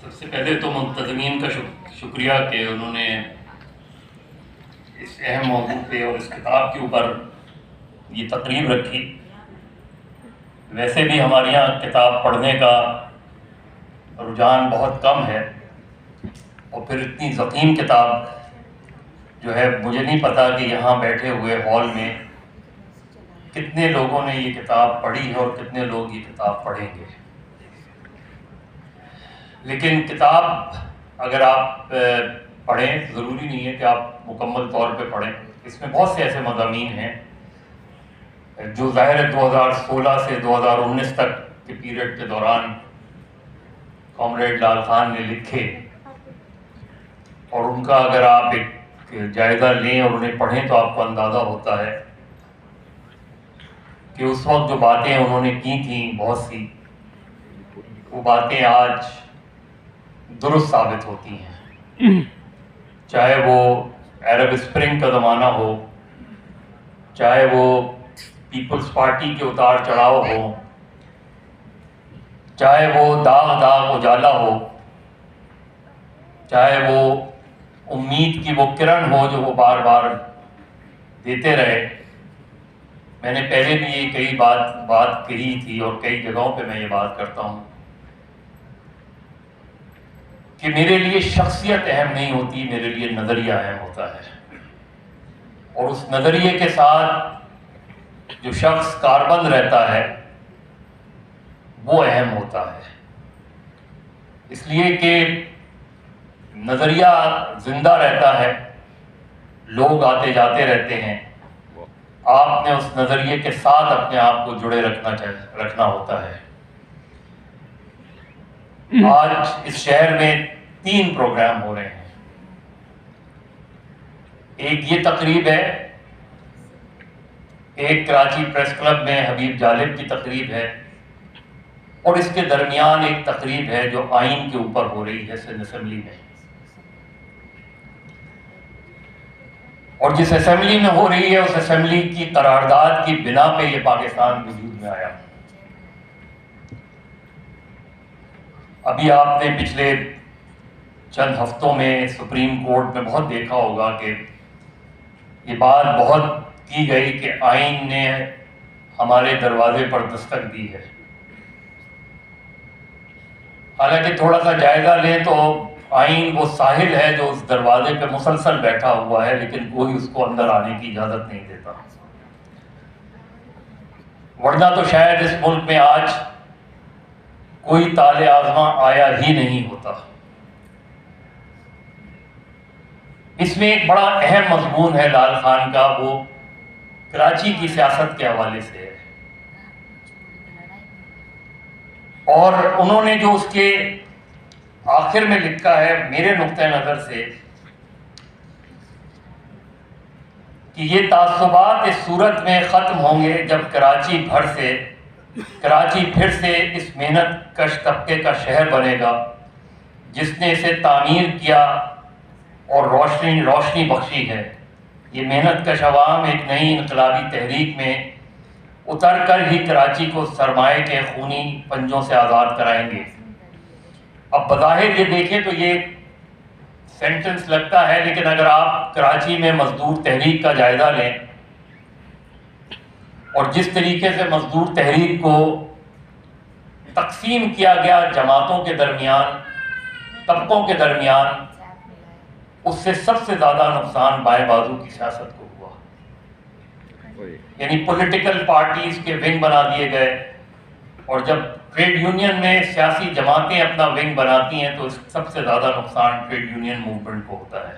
سب سے پہلے تو منتظمین کا شکریہ کہ انہوں نے اس اہم موضوع پہ اور اس کتاب کے اوپر یہ تقریب رکھی۔ ویسے بھی ہمارے یہاں کتاب پڑھنے کا رجحان بہت کم ہے، اور پھر اتنی ضخیم کتاب جو ہے، مجھے نہیں پتا کہ یہاں بیٹھے ہوئے ہال میں کتنے لوگوں نے یہ کتاب پڑھی ہے اور کتنے لوگ یہ کتاب پڑھیں گے۔ لیکن کتاب اگر آپ پڑھیں، ضروری نہیں ہے کہ آپ مکمل طور پہ پڑھیں، اس میں بہت سے ایسے مضامین ہیں جو ظاہر 2016 سے 2019 تک کے پیریڈ کے دوران کامریڈ لال خان نے لکھے، اور ان کا اگر آپ ایک جائزہ لیں اور انہیں پڑھیں تو آپ کو اندازہ ہوتا ہے کہ اس وقت جو باتیں انہوں نے کی تھیں بہت سی، وہ باتیں آج درست ثابت ہوتی ہیں، چاہے وہ عرب اسپرنگ کا زمانہ ہو، چاہے وہ پیپلز پارٹی کے اتار چڑھاؤ ہو، چاہے وہ داغ داغ اجالا ہو، چاہے وہ امید کی وہ کرن ہو جو وہ بار بار دیتے رہے۔ میں نے پہلے بھی یہ کئی بات کہی تھی اور کئی جگہوں پہ میں یہ بات کرتا ہوں کہ میرے لیے شخصیت اہم نہیں ہوتی، میرے لیے نظریہ اہم ہوتا ہے، اور اس نظریے کے ساتھ جو شخص کاربند رہتا ہے وہ اہم ہوتا ہے، اس لیے کہ نظریہ زندہ رہتا ہے، لوگ آتے جاتے رہتے ہیں، آپ نے اس نظریے کے ساتھ اپنے آپ کو جڑے رکھنا ہوتا ہے۔ آج اس شہر میں 3 پروگرام ہو رہے ہیں۔ ایک یہ تقریب ہے، ایک کراچی پریس کلب میں حبیب جالب کی تقریب ہے، اور اس کے درمیان ایک تقریب ہے جو آئین کے اوپر ہو رہی ہے سندھ اسمبلی میں، اور جس اسمبلی میں ہو رہی ہے اس اسمبلی کی قرارداد کی بنا پہ یہ پاکستان وجود میں آیا۔ ابھی آپ نے پچھلے چند ہفتوں میں سپریم کورٹ میں بہت دیکھا ہوگا کہ یہ بات بہت کی گئی کہ آئین نے ہمارے دروازے پر دستک دی ہے۔ حالانکہ تھوڑا سا جائزہ لیں تو آئین وہ ساحل ہے جو اس دروازے پہ مسلسل بیٹھا ہوا ہے، لیکن کوئی اس کو اندر آنے کی اجازت نہیں دیتا، ورنہ تو شاید اس ملک میں آج کوئی تالِ آزماں آیا ہی نہیں ہوتا۔ اس میں ایک بڑا اہم مضمون ہے لال خان کا، وہ کراچی کی سیاست کے حوالے سے ہے، اور انہوں نے جو اس کے آخر میں لکھا ہے میرے نقطۂ نظر سے کہ یہ تعصبات اس صورت میں ختم ہوں گے جب کراچی پھر سے اس محنت کش طبقے کا شہر بنے گا جس نے اسے تعمیر کیا اور روشنی بخشی ہے۔ یہ محنت کش عوام ایک نئی انقلابی تحریک میں اتر کر ہی کراچی کو سرمایہ کے خونی پنجوں سے آزاد کرائیں گے۔ اب بظاہر یہ دیکھیں تو یہ سینٹنس لگتا ہے، لیکن اگر آپ کراچی میں مزدور تحریک کا جائزہ لیں اور جس طریقے سے مزدور تحریک کو تقسیم کیا گیا جماعتوں کے درمیان، طبقوں کے درمیان، اس سے سب سے زیادہ نقصان بائیں بازو کی سیاست کو ہوا، یعنی پولیٹیکل پارٹیز کے ونگ بنا دیے گئے، اور جب ٹریڈ یونین میں سیاسی جماعتیں اپنا ونگ بناتی ہیں تو اس سب سے زیادہ نقصان ٹریڈ یونین موومنٹ کو ہوتا ہے،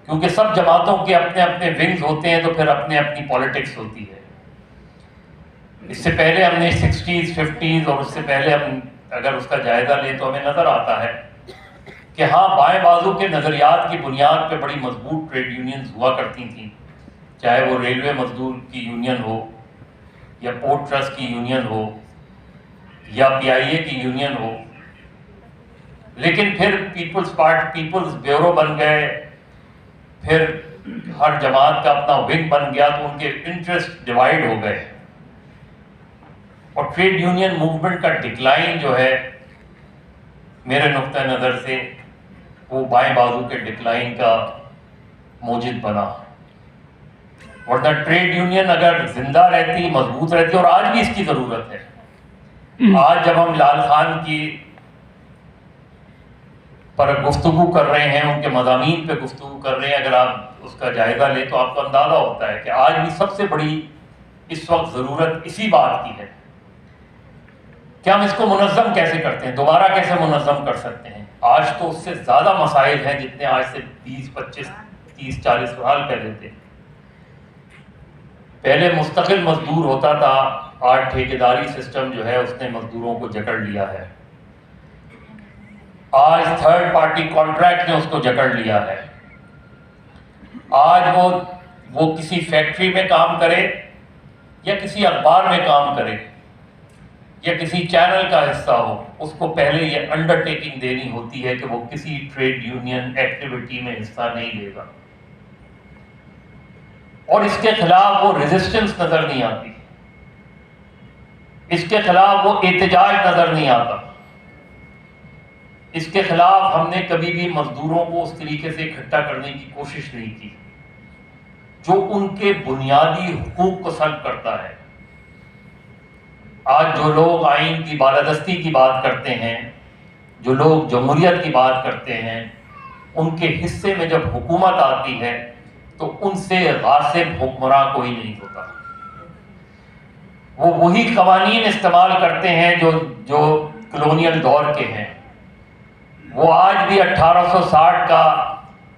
کیونکہ سب جماعتوں کے اپنے اپنے ونگز ہوتے ہیں تو پھر اپنے اپنی پالیٹکس ہوتی ہے۔ اس سے پہلے ہم نے 60s 50s اور اس سے پہلے ہم اگر اس کا جائزہ لیں تو ہمیں نظر آتا ہے کہ ہاں بائیں بازو کے نظریات کی بنیاد پہ بڑی مضبوط ٹریڈ یونینز ہوا کرتی تھیں، چاہے وہ ریلوے مزدور کی یونین ہو یا پورٹ ٹرسٹ کی یونین ہو یا PIA کی یونین ہو، لیکن پھر پیپلز بیورو بن گئے، پھر ہر جماعت کا اپنا ونگ بن گیا تو ان کے انٹرسٹ ڈیوائیڈ ہو گئے، اور ٹریڈ یونین موومنٹ کا ڈکلائن جو ہے میرے نقطۂ نظر سے وہ بائیں بازو کے ڈکلائن کا موجد بنا. ورنہ ٹریڈ یونین اگر زندہ رہتی، مضبوط رہتی، اور آج بھی اس کی ضرورت ہے. آج جب ہم لال خان کی پر گفتگو کر رہے ہیں، ان کے مضامین پہ گفتگو کر رہے ہیں، اگر آپ اس کا جائزہ لیں تو آپ کو اندازہ ہوتا ہے کہ آج بھی سب سے بڑی اس وقت ضرورت اسی بات کی ہے کہ ہم اس کو منظم کیسے کرتے ہیں، دوبارہ کیسے منظم کر سکتے ہیں. آج تو اس سے زیادہ مسائل ہیں جتنے آج سے 20 25 30 40 سال پہلے تھے. پہلے مستقل مزدور ہوتا تھا، آج ٹھیکیداری سسٹم جو ہے اس نے مزدوروں کو جکڑ لیا ہے. آج تھرڈ پارٹی کانٹریکٹ نے اس کو جکڑ لیا ہے. آج وہ کسی فیکٹری میں کام کرے یا کسی اخبار میں کام کرے یا کسی چینل کا حصہ ہو، اس کو پہلے یہ انڈر ٹیکنگ دینی ہوتی ہے کہ وہ کسی ٹریڈ یونین ایکٹیویٹی میں حصہ نہیں لے گا، اور اس کے خلاف وہ ریزسٹنس نظر نہیں آتی، اس کے خلاف وہ احتجاج نظر نہیں آتا. اس کے خلاف ہم نے کبھی بھی مزدوروں کو اس طریقے سے اکٹھا کرنے کی کوشش نہیں کی جو ان کے بنیادی حقوق کو سلب کرتا ہے. آج جو لوگ آئین کی بالادستی کی بات کرتے ہیں، جو لوگ جمہوریت کی بات کرتے ہیں، ان کے حصے میں جب حکومت آتی ہے تو ان سے غاصب حکمراں کوئی نہیں ہوتا. وہ وہی قوانین استعمال کرتے ہیں جو کلونیل دور کے ہیں. وہ آج بھی 1860 کا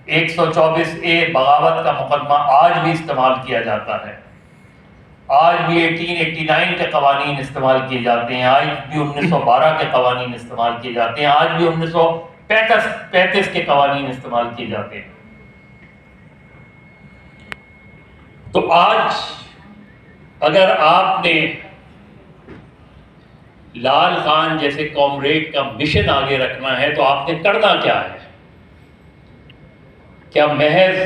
124A بغاوت کا مقدمہ آج بھی استعمال کیا جاتا ہے. آج بھی 1889 کے قوانین استعمال کیے جاتے ہیں، آج بھی 1912 کے قوانین استعمال کیے جاتے ہیں، آج بھی 1935 کے قوانین استعمال کیے جاتے ہیں. تو آج اگر آپ نے لال خان جیسے کامریڈ کا مشن آگے رکھنا ہے تو آپ نے کرنا کیا ہے؟ کیا محض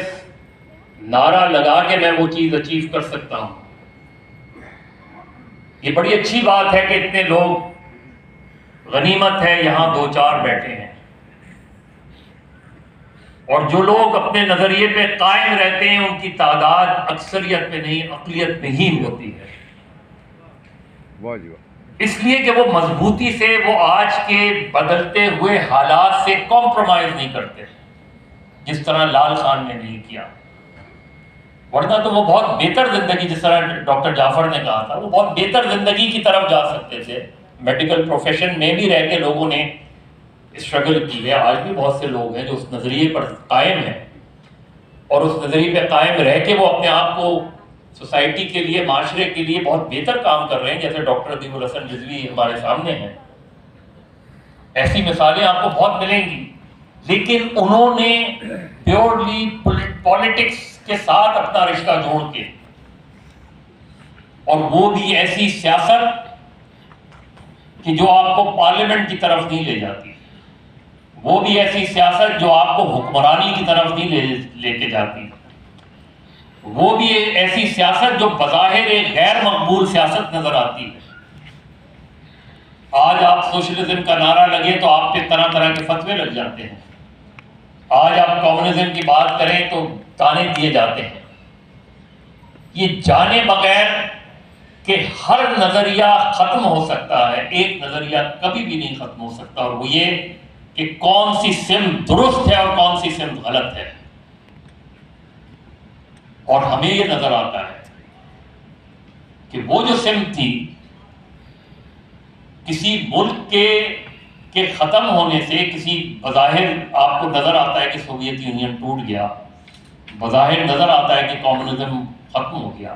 نعرہ لگا کے میں وہ چیز اچیو کر سکتا ہوں؟ یہ بڑی اچھی بات ہے کہ اتنے لوگ، غنیمت ہے یہاں 2-4 بیٹھے ہیں، اور جو لوگ اپنے نظریے پہ قائم رہتے ہیں ان کی تعداد اکثریت میں نہیں، اقلیت میں ہی ہوتی ہے. اس لیے کہ وہ مضبوطی سے وہ آج کے بدلتے ہوئے حالات سے کمپرومائز نہیں کرتے جس طرح لال خان نے نہیں کیا. ورنہ تو وہ بہت بہتر زندگی، جس طرح ڈاکٹر جعفر نے کہا تھا، وہ بہت بہتر زندگی کی طرف جا سکتے تھے. میڈیکل پروفیشن میں بھی رہ کے لوگوں نے اسٹرگل کی ہے. آج بھی بہت سے لوگ ہیں جو اس نظریے پر قائم ہیں اور اس نظریے پہ قائم رہ کے وہ اپنے آپ کو سوسائٹی کے لیے، معاشرے کے لیے بہت بہتر کام کر رہے ہیں، جیسے ڈاکٹر ادیب الحسن رضوی ہمارے سامنے ہیں. ایسی مثالیں آپ کو بہت ملیں گی. لیکن انہوں نے پیورلی پالیٹکس کے ساتھ اپنا رشتہ جوڑ کے، اور وہ بھی ایسی سیاست کہ جو آپ کو پارلیمنٹ کی طرف نہیں لے جاتی، وہ بھی ایسی سیاست جو آپ کو حکمرانی کی طرف نہیں لے کے جاتی، وہ بھی ایسی سیاست جو بظاہر ایک غیر مقبول سیاست نظر آتی ہے. آج آپ سوشلزم کا نعرہ لگے تو آپ پہ طرح طرح کے فتوے لگ جاتے ہیں. آج آپ کمیونزم کی بات کریں تو تانے دیے جاتے ہیں. یہ جانے بغیر کہ ہر نظریہ ختم ہو سکتا ہے، ایک نظریہ کبھی بھی نہیں ختم ہو سکتا، اور وہ یہ کہ کون سی سمت درست ہے اور کون سی سمت غلط ہے. اور ہمیں یہ نظر آتا ہے کہ وہ جو سمت تھی کسی ملک کے ختم ہونے سے، کسی بظاہر آپ کو نظر آتا ہے کہ سوویت یونین ٹوٹ گیا، بظاہر نظر آتا ہے کہ کمیونزم ختم ہو گیا،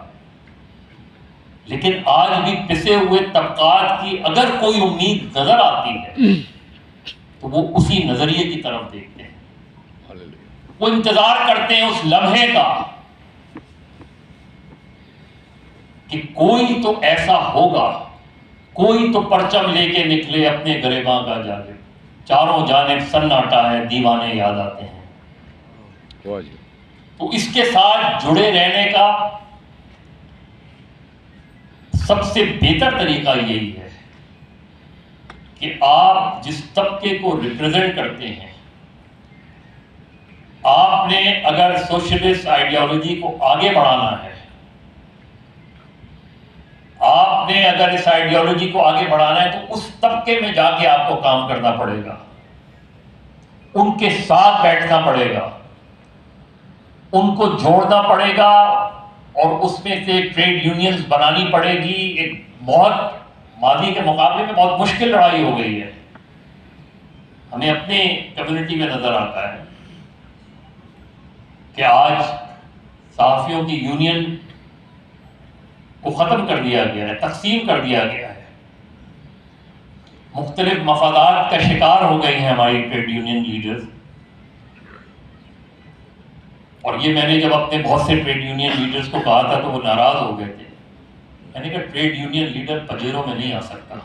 لیکن آج بھی پسے ہوئے طبقات کی اگر کوئی امید نظر آتی ہے تو وہ اسی نظریے کی طرف دیکھتے ہیں. وہ انتظار کرتے ہیں اس لمحے کا کہ کوئی تو ایسا ہوگا، کوئی تو پرچم لے کے نکلے اپنے گریباں کا جانب، چاروں جانب سناٹا ہے، دیوانے یاد آتے ہیں. تو اس کے ساتھ جڑے رہنے کا سب سے بہتر طریقہ یہی ہے کہ آپ جس طبقے کو ریپرزینٹ کرتے ہیں. آپ نے اگر سوشلسٹ آئیڈیالوجی کو آگے بڑھانا ہے، آپ نے اگر اس آئیڈیالوجی کو آگے بڑھانا ہے تو اس طبقے میں جا کے آپ کو کام کرنا پڑے گا، ان کے ساتھ بیٹھنا پڑے گا، ان کو جوڑنا پڑے گا، اور اس میں سے ٹریڈ یونینز بنانی پڑے گی. ایک بہت ماضی کے مقابلے میں بہت مشکل لڑائی ہو گئی ہے. ہمیں اپنے کمیونٹی میں نظر آتا ہے کہ آج صحافیوں کی یونین کو ختم کر دیا گیا ہے، تقسیم کر دیا گیا ہے. مختلف مفادات کا شکار ہو گئی ہیں ہماری ٹریڈ یونین لیڈرز. اور یہ میں نے جب اپنے بہت سے ٹریڈ یونین لیڈرز کو کہا تھا تو وہ ناراض ہو گئے تھے. میں نے کہا ٹریڈ یونین لیڈر پجیروں میں نہیں آ سکتا.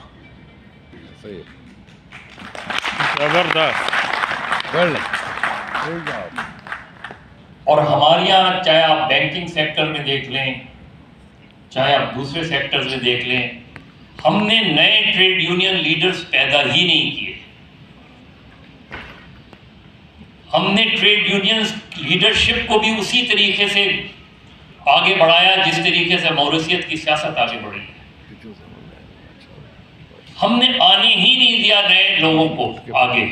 اور ہمارے یہاں چاہے آپ بینکنگ سیکٹر میں دیکھ لیں، چاہے آپ دوسرے سیکٹرز میں دیکھ لیں، ہم نے نئے ٹریڈ یونین لیڈرز پیدا ہی نہیں کیے. ہم نے ٹریڈ یونین لیڈرشپ کو بھی اسی طریقے سے آگے بڑھایا جس طریقے سے موروثیت کی سیاست آگے بڑھی ہے. ہم نے آنے ہی نہیں دیا نئے لوگوں کو آگے.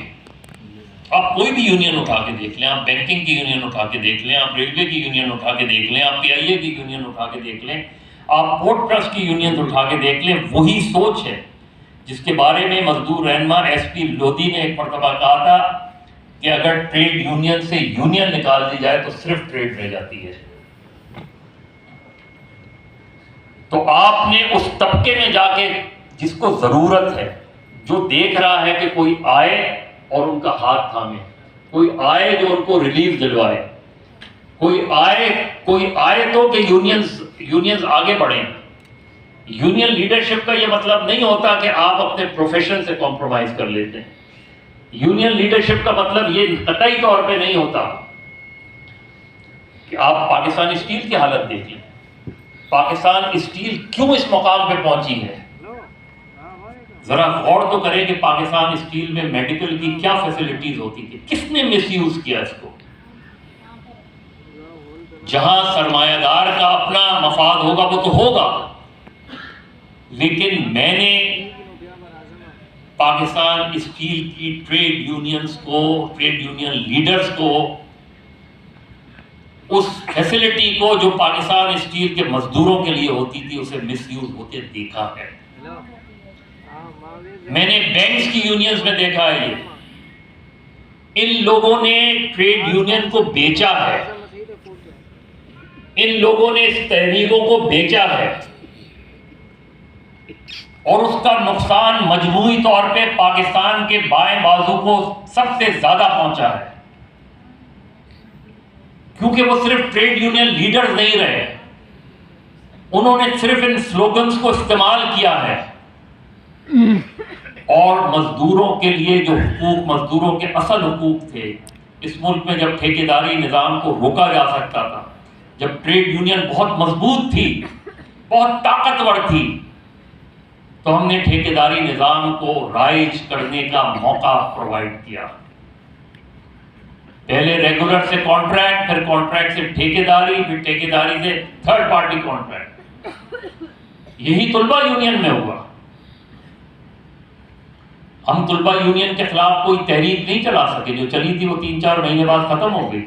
آپ کوئی بھی یونین اٹھا کے دیکھ لیں، آپ بینکنگ کی یونین اٹھا کے دیکھ لیں، آپ ریلوے کی یونین اٹھا کے دیکھ لیں، آپ PIA کی یونین اٹھا کے دیکھ لیں، آپ پورٹ ٹرسٹ کی یونین اٹھا کے دیکھ لیں، وہی سوچ ہے جس کے بارے میں مزدور رہنما SP لودھی نے ایک مرتبہ کہا تھا کہ اگر ٹریڈ یونین سے یونین نکال دی جائے تو صرف ٹریڈ رہ جاتی ہے. تو آپ نے اس طبقے میں جا کے جس کو ضرورت ہے، جو دیکھ رہا ہے کہ کوئی آئے اور ان کا ہاتھ تھامے، کوئی آئے جو ان کو ریلیف دلوائے، کوئی آئے تو کہ یونینز آگے بڑھیں. یونین لیڈرشپ کا یہ مطلب نہیں ہوتا کہ آپ اپنے پروفیشن سے کمپرومائز کر لیتے ہیں. یونین لیڈرشپ کا مطلب یہ قطعی طور پہ نہیں ہوتا کہ آپ پاکستان اسٹیل کی حالت دیکھ لیں. پاکستان اسٹیل کیوں اس مقام پہ پہنچی ہے؟ ذرا غور تو کریں کہ پاکستان اسٹیل میں میڈیکل کی کیا فیسلٹیز ہوتی تھی، کس نے مس یوز کیا اس کو؟ جہاں سرمایہ دار کا اپنا مفاد ہوگا وہ تو ہوگا، لیکن میں نے پاکستان اسٹیل کی ٹریڈ یونینز کو، ٹریڈ یونین لیڈرز کو، اس فیسلٹی کو جو پاکستان اسٹیل کے مزدوروں کے لیے ہوتی تھی اسے مس یوز ہوتے دیکھا ہے. میں نے بینکس کی یونینز میں دیکھا ہے. ان لوگوں نے ٹریڈ یونین کو بیچا ہے، ان لوگوں نے اس تحریکوں کو بیچا ہے، اور اس کا نقصان مجموعی طور پہ پاکستان کے بائیں بازو کو سب سے زیادہ پہنچا ہے. کیونکہ وہ صرف ٹریڈ یونین لیڈرز نہیں رہے، انہوں نے صرف ان سلوگنز کو استعمال کیا ہے، اور مزدوروں کے لیے جو حقوق، مزدوروں کے اصل حقوق تھے اس ملک میں، جب ٹھیکیداری نظام کو روکا جا سکتا تھا، جب ٹریڈ یونین بہت مضبوط تھی، بہت طاقتور تھی، تو ہم نے ٹھیکیداری نظام کو رائج کرنے کا موقع پرووائڈ کیا. پہلے ریگولر سے کانٹریکٹ، پھر کانٹریکٹ سے ٹھیکیداری، پھر ٹھیکیداری سے تھرڈ پارٹی کانٹریکٹ. یہی طلبہ یونین میں ہوا. ہم طلبہ یونین کے خلاف کوئی تحریک نہیں چلا سکے، جو چلی تھی وہ 3-4 مہینے بعد ختم ہو گئی.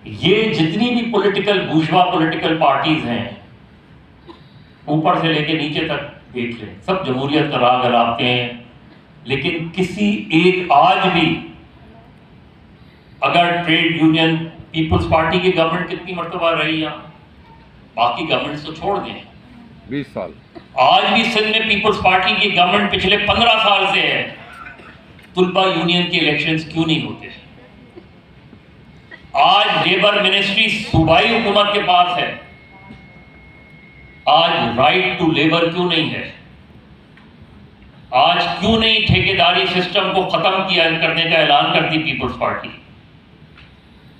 یہ جتنی بھی بورژوا پولیٹیکل پارٹیز ہیں، اوپر سے لے کے نیچے تک دیکھ لیں، سب جمہوریت کا راگ الاپتے ہیں، لیکن کسی ایک آج بھی اگر ٹریڈ یونین، پیپلز پارٹی کی گورنمنٹ کتنی مرتبہ رہی ہے، باقی گورنمنٹس تو چھوڑ دیں، 20 سال، آج بھی سندھ میں پیپلز پارٹی کی گورنمنٹ پچھلے 15 سال سے ہے. طلبہ یونین کے الیکشنز کیوں نہیں ہوتے؟ آج لیبر منسٹری صوبائی حکومت کے پاس ہے، آج رائٹ ٹو لیبر کیوں نہیں ہے؟ آج کیوں نہیں ٹھیکیداری سسٹم کو ختم کرنے کا اعلان کرتی پیپلز پارٹی؟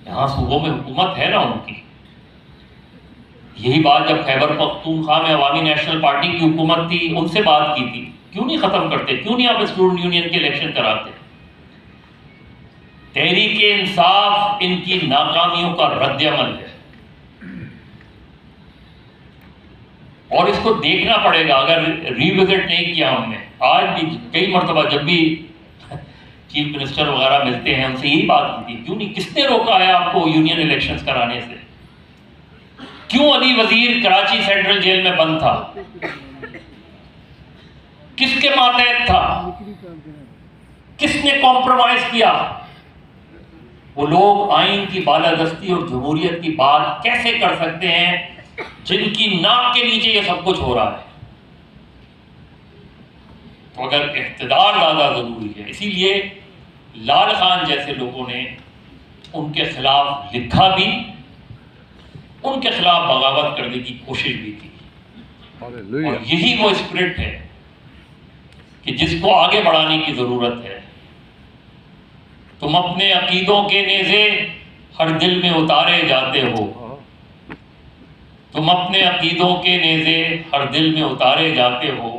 یہاں صوبوں میں حکومت ہے نا ان کی. یہی بات جب خیبر پختونخوا میں عوامی نیشنل پارٹی کی حکومت تھی، ان سے بات کی تھی. کیوں نہیں ختم کرتے؟ کیوں نہیں آپ اسٹوڈنٹ یونین کے الیکشن کراتے؟ تحریک انصاف ان کی ناکامیوں کا رد عمل ہے، اور اس کو دیکھنا پڑے گا اگر ریوزٹ نہیں کیا ہم نے۔ آج بھی کئی مرتبہ جب بھی چیف منسٹر وغیرہ ملتے ہیں ان سے یہی بات کی تھی، کیوں نہیں، کس نے روکا ہے آپ کو یونین الیکشنز کرانے سے؟ کیوں علی وزیر کراچی سینٹرل جیل میں بند تھا؟ کس کے ماتحت تھا؟ کس نے کمپرومائز کیا؟ وہ لوگ آئین کی بالادستی اور جمہوریت کی بات کیسے کر سکتے ہیں جن کی ناک کے نیچے یہ سب کچھ ہو رہا ہے؟ تو اگر اقتدار زیادہ ضروری ہے، اسی لیے لال خان جیسے لوگوں نے ان کے خلاف لکھا بھی، ان کے خلاف بغاوت کرنے کی کوشش بھی کی، اور یہی وہ اسپرٹ ہے کہ جس کو آگے بڑھانے کی ضرورت ہے۔ تم اپنے عقیدوں کے نیزے ہر دل میں اتارے جاتے ہو، تم اپنے عقیدوں کے نیزے ہر دل میں اتارے جاتے ہو،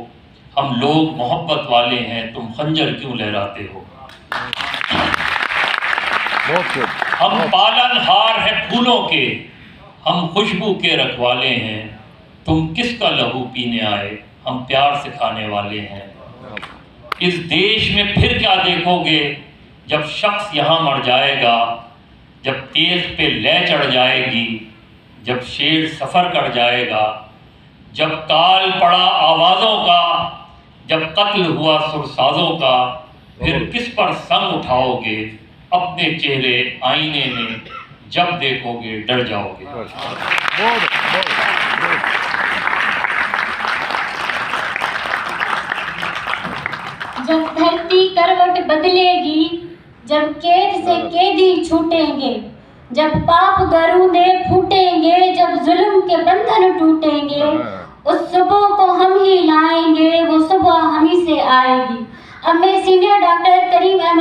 ہم لوگ محبت والے ہیں، تم خنجر کیوں لہراتے ہو؟ ہم پالن ہار ہیں پھولوں کے، ہم خوشبو کے رکھوالے ہیں، تم کس کا لہو پینے آئے، ہم پیار سکھانے والے ہیں۔ اس دیش میں پھر کیا دیکھو گے جب شخص یہاں مر جائے گا، جب تیز پہ لے چڑھ جائے گی، جب شیر سفر کر جائے گا، جب تال پڑا آوازوں کا، جب قتل ہوا سرسازوں کا، پھر کس پر سنگ اٹھاؤ گے، اپنے چہرے آئینے میں جب دیکھو گے ڈر جاؤ گے۔ جب دھرتی کروٹ بدلے گی، جب قید سے قیدی چھوٹیں گے، جب پاپ گروندے پھوٹیں گے، جب ظلم کے بندھن ٹوٹیں گے، اس صبح کو ہم ہی لائیں گے، وہ صبح ہم ہی سے آئے گی۔ اب میں سینئر ڈاکٹر کریم احمد